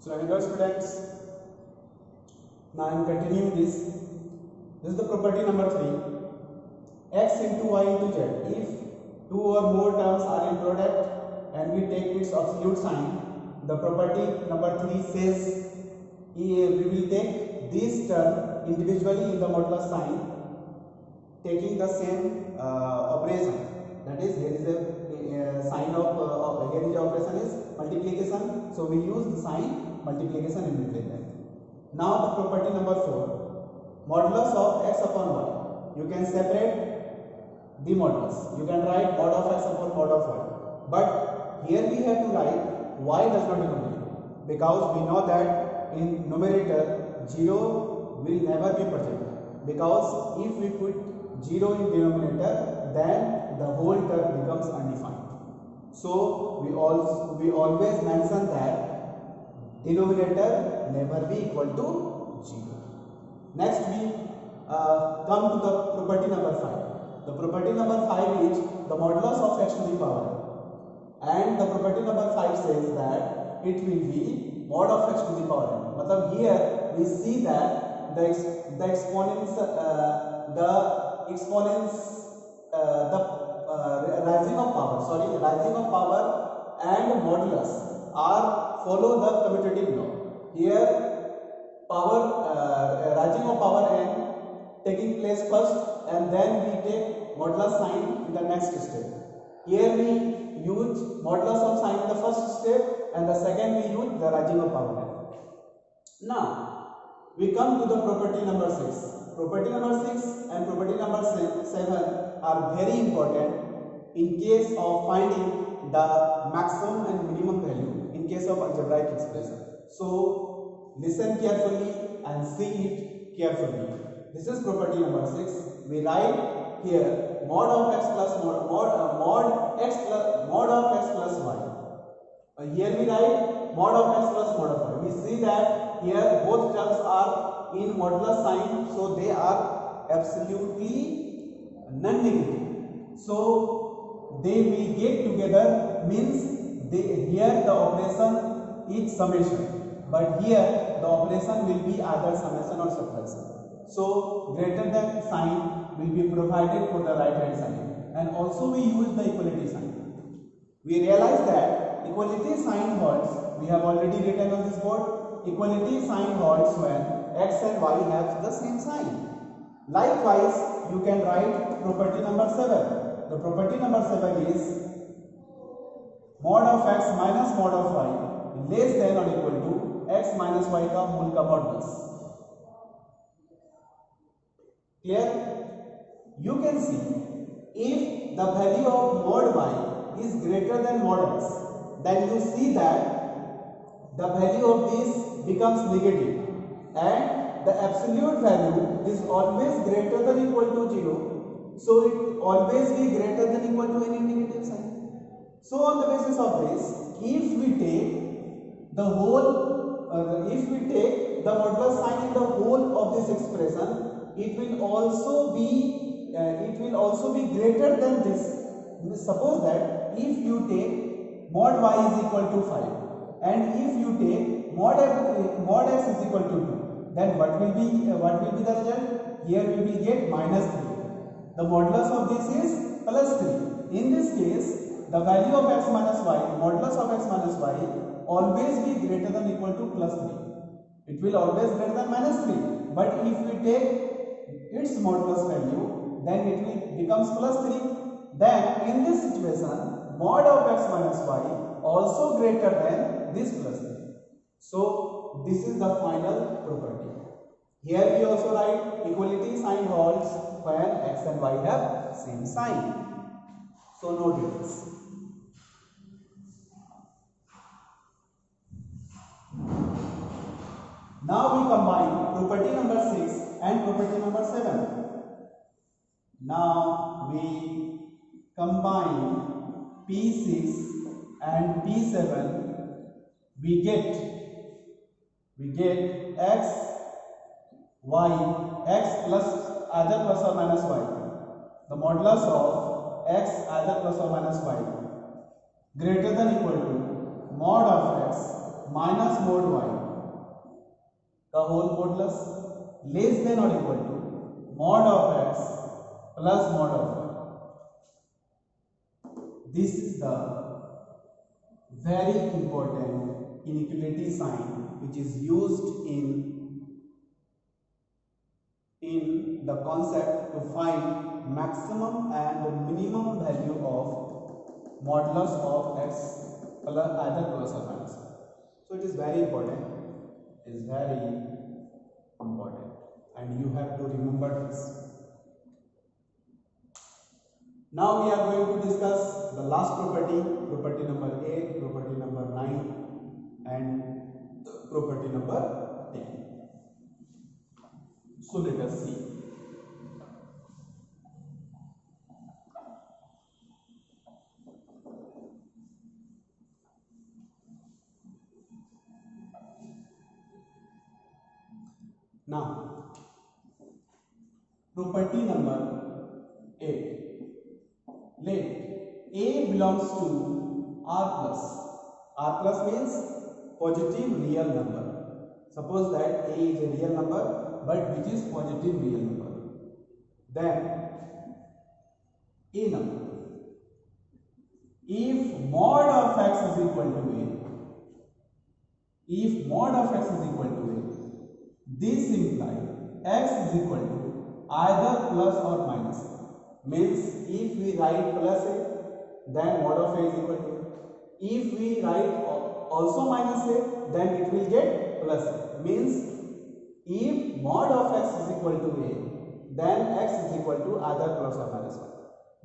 So hello students, now I am continuing this. This is the property number 3, x into y into z. If two or more terms are in product and we take its absolute sign, the property number 3 says we will take this term individually in the modulus sign, taking the same operation. That is, here is a sign of here is the operation is multiplication, so we use the sign multiplication in between them. Now the property number 4, modulus of x upon y. You can separate the modulus. You can write mod of x upon mod of y. But here we have to write y does not become 0, because we know that in numerator 0 will never be projected. Because if we put 0 in denominator, then the whole term becomes undefined. So we always mention that denominator never be equal to 0. Next we come to the property number 5. The property number 5 is the modulus of x to the power, and the property number 5 says that it will be mod of x to the power n. Matlab here we see that the rising of power and modulus are follow the commutative law. Here rising of power n taking place first, and then we take modulus sign in the next step. Here we use modulus of sign in the first step, and the second we use the rising of power n. Now we come to the property number 6. Property number 6 and property number 7 are very important in case of finding the maximum and minimum value in case of algebraic expression. So listen carefully and see it carefully. This is property number 6. We write here mod of x plus mod of x plus y. Here we write mod of x plus mod of y. We see that here both terms are in modulus sign, so they are absolutely non-negative. So they will get together, means here the operation is summation, but here the operation will be either summation or subtraction. So greater than sign will be provided for the right hand side, and also we use the equality sign. We realize that equality sign holds. We have already written on this board. Equality sign holds when x and y have the same sign. Likewise, you can write property number 7. The property number 7 is mod of x minus mod of y less than or equal to x minus y का मूल का modulus. Clear? You can see if the value of mod y is greater than mod x, then you see that the value of this becomes negative, and the absolute value is always greater than equal to 0, so it always be greater than equal to any negative sign. So on the basis of this, if we take the modulus sign in the whole of this expression, it will also be greater than this. Suppose that if you take mod y is equal to 5, and if you take mod x is equal to 2, then what will be the result? Here we will get minus 3. The modulus of this is plus 3. In this case, the value of x minus y, modulus of x minus y, always be greater than equal to plus 3. It will always greater than minus 3. But if we take its modulus value, then it will becomes plus 3. Then in this situation, mod of x minus y also greater than this plus 3. So this is the final property. Here we also write equality sign holds when x and y have same sign. So no difference. Now we combine property number 6 and property number 7. Now we combine P6 and P7. We get x plus either plus or minus y. The modulus of x either plus or minus y greater than equal to mod of x minus mod y का whole modulus less than or equal to mod of x plus mod of y. This is the very important inequality sign which is used in the concept to find maximum and minimum value of modulus of x plus either plus or minus. So it is very important. It is very important, and you have to remember this. Now we are going to discuss the last property, property number 8, property number 9, and property number 10. So let us see. Now, property number 8. Let A belongs to R plus. R plus means positive real number. Suppose that A is a real number but which is positive real number. Then A number. If mod of x is equal to A, if mod of x is equal to A, this implies x is equal to either plus or minus A. Means if we write plus A, then mod of A is equal to A. If we write also minus A, then it will get plus A. Means if mod of x is equal to A, then x is equal to either plus or minus 1.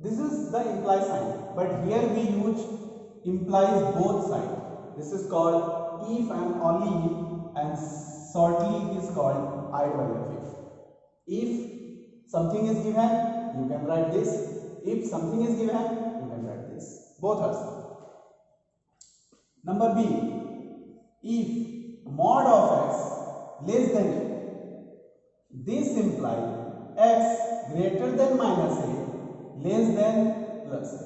This is the imply sign, but here we use implies both sides. This is called if and only if, and shortly it is called IIF. If something is given, you can write this. If something is given, you can write this. Both are same. Number B. If mod of x less than A, this implies x greater than minus A less than plus A.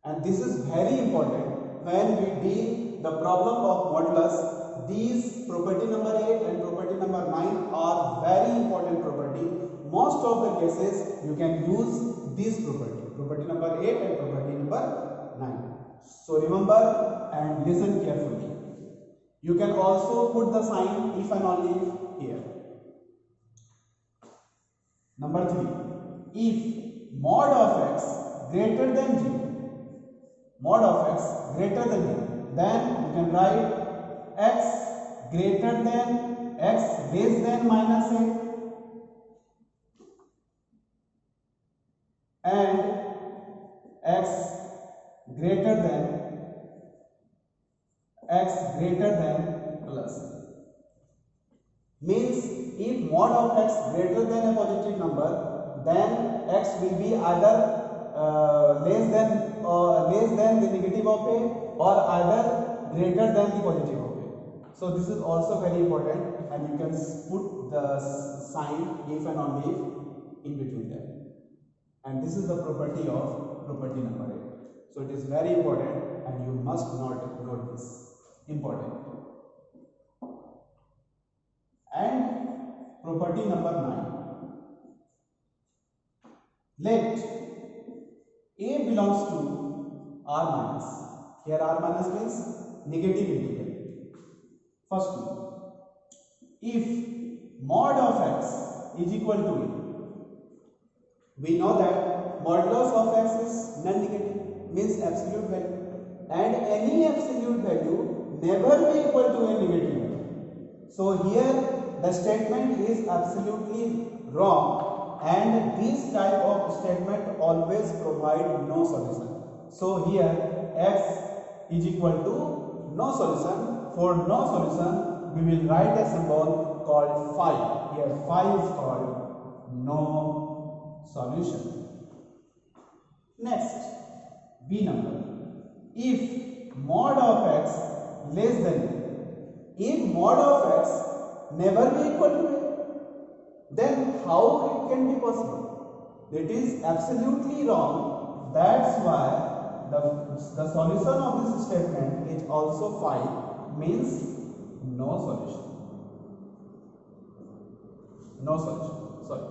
And this is very important when we deal the problem of modulus. These property number 8 and property number 9 are very important property. Most of the cases you can use this property, property number 8 and property number 9. So remember and listen carefully. You can also put the sign if and only if here. Number 3. If mod of x greater than 0, mod of x greater than 0, then you can write x greater than x less than minus A and x greater than plus A. Means if mod of x greater than a positive number, then x will be either less than the negative of A or either greater than the positive of A. So this is also very important, and you can put the sign if and only if in between them. And this is the property of property number 8. So it is very important, and you must not note this. Important. And property number 9. Let A belongs to R minus. Here R minus means negative integral. First one. If mod of x is equal to A, we know that modulus of x is non-negative, means absolute value, and any absolute value never be equal to a negative value. So here the statement is absolutely wrong, and this type of statement always provide no solution. So here x is equal to no solution. For no solution, we will write a symbol called phi. Here phi is called no solution. Next, B number. If mod of x less than A, if mod of x never be equal to A, then how it can be possible? It is absolutely wrong. That's why the solution of this statement is also phi, means no solution. No solution. Sorry.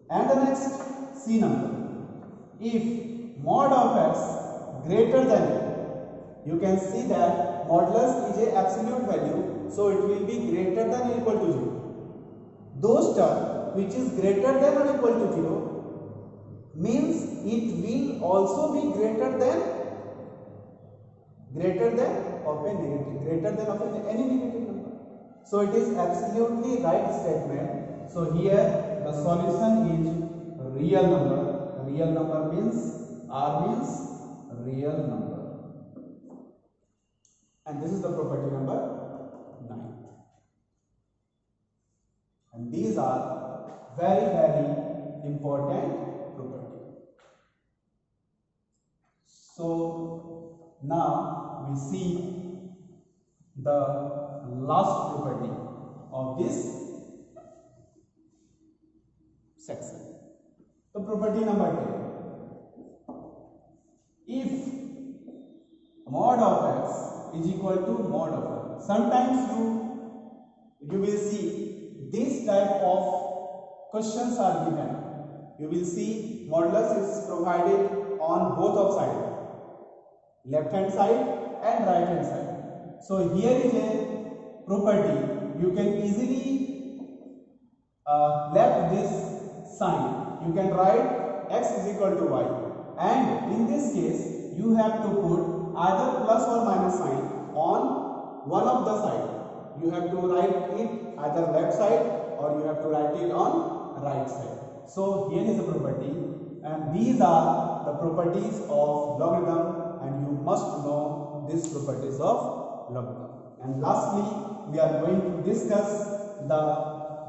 And the next C number. If mod of x greater than a, you can see that modulus is a absolute value, so it will be greater than or equal to 0. Those term which is greater than or equal to 0 means it will also be greater than of a negative, greater than of any negative number. So it is absolutely right statement. So here the solution is real number. Real number means R means real number. And this is the property number 9. And these are very, very important property. So now we see the last property of this section. The property number 10. If mod of x is equal to mod of y. Sometimes you will see this type of questions are given. You will see modulus is provided on both of sides, left hand side and right hand side. So here is a property. You can easily left this sign. You can write x is equal to y, and in this case you have to put either plus or minus sign on one of the side. You have to write it either left side or you have to write it on right side. So here is the property, and these are the properties of logarithm, and you must know these properties of logarithm. And lastly, we are going to discuss the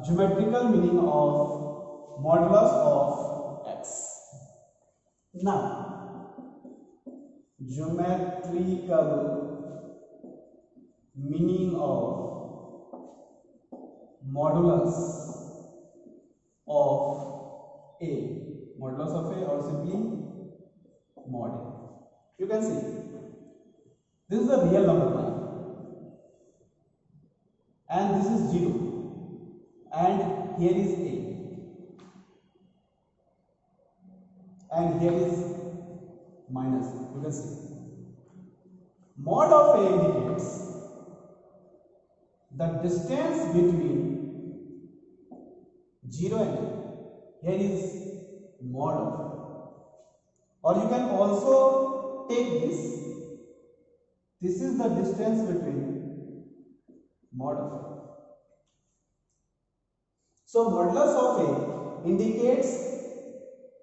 geometrical meaning of modulus of x. Now, geometrical meaning of modulus of a, modulus of a, or simply mod a. You can see this is a real number line, and this is 0, and here is a, and here is minus. You can see mod of a indicates the distance between 0 and a. Here is mod of a. Or you can also take this. This is the distance between mod of a. So modulus of a indicates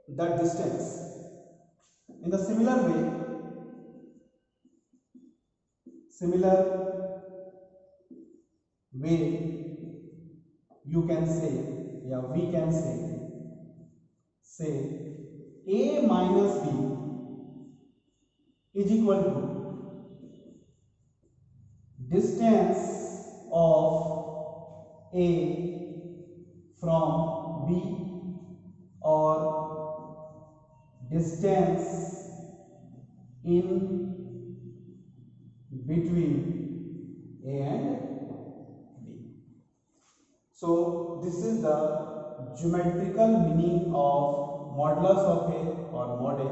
the distance. In the similar way, you can say, we can say a minus b is equal to distance of a from b, or distance in between a and b. So this is the geometrical meaning of modulus of a or mod a.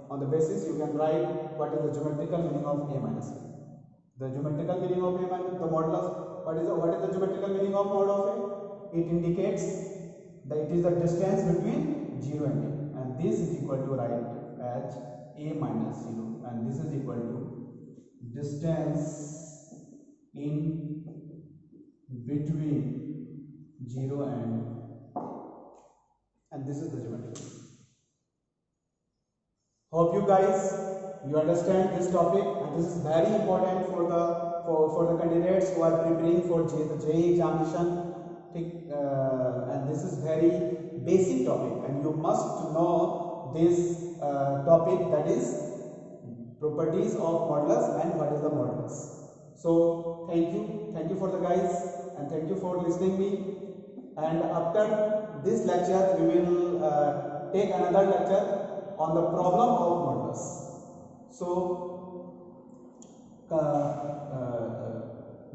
On the basis, you can write what is the geometrical meaning of a minus b. The geometrical meaning of a minus the modulus. What is the geometrical meaning of mod of a? It indicates that it is the distance between 0 and a, and this is equal to write as a minus 0, and this is equal to distance in between 0 and this is the geometrical. Hope you guys understand this topic, and this is very important for the candidates who are preparing for the JEE examination. And this is very basic topic, and you must know this topic, that is properties of modulus and what is the modulus. So thank you for the guys, and thank you for listening me. And after this lecture, we will take another lecture on the problem of modulus. So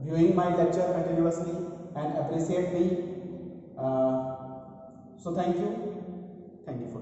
viewing my lecture continuously and appreciate me. So thank you for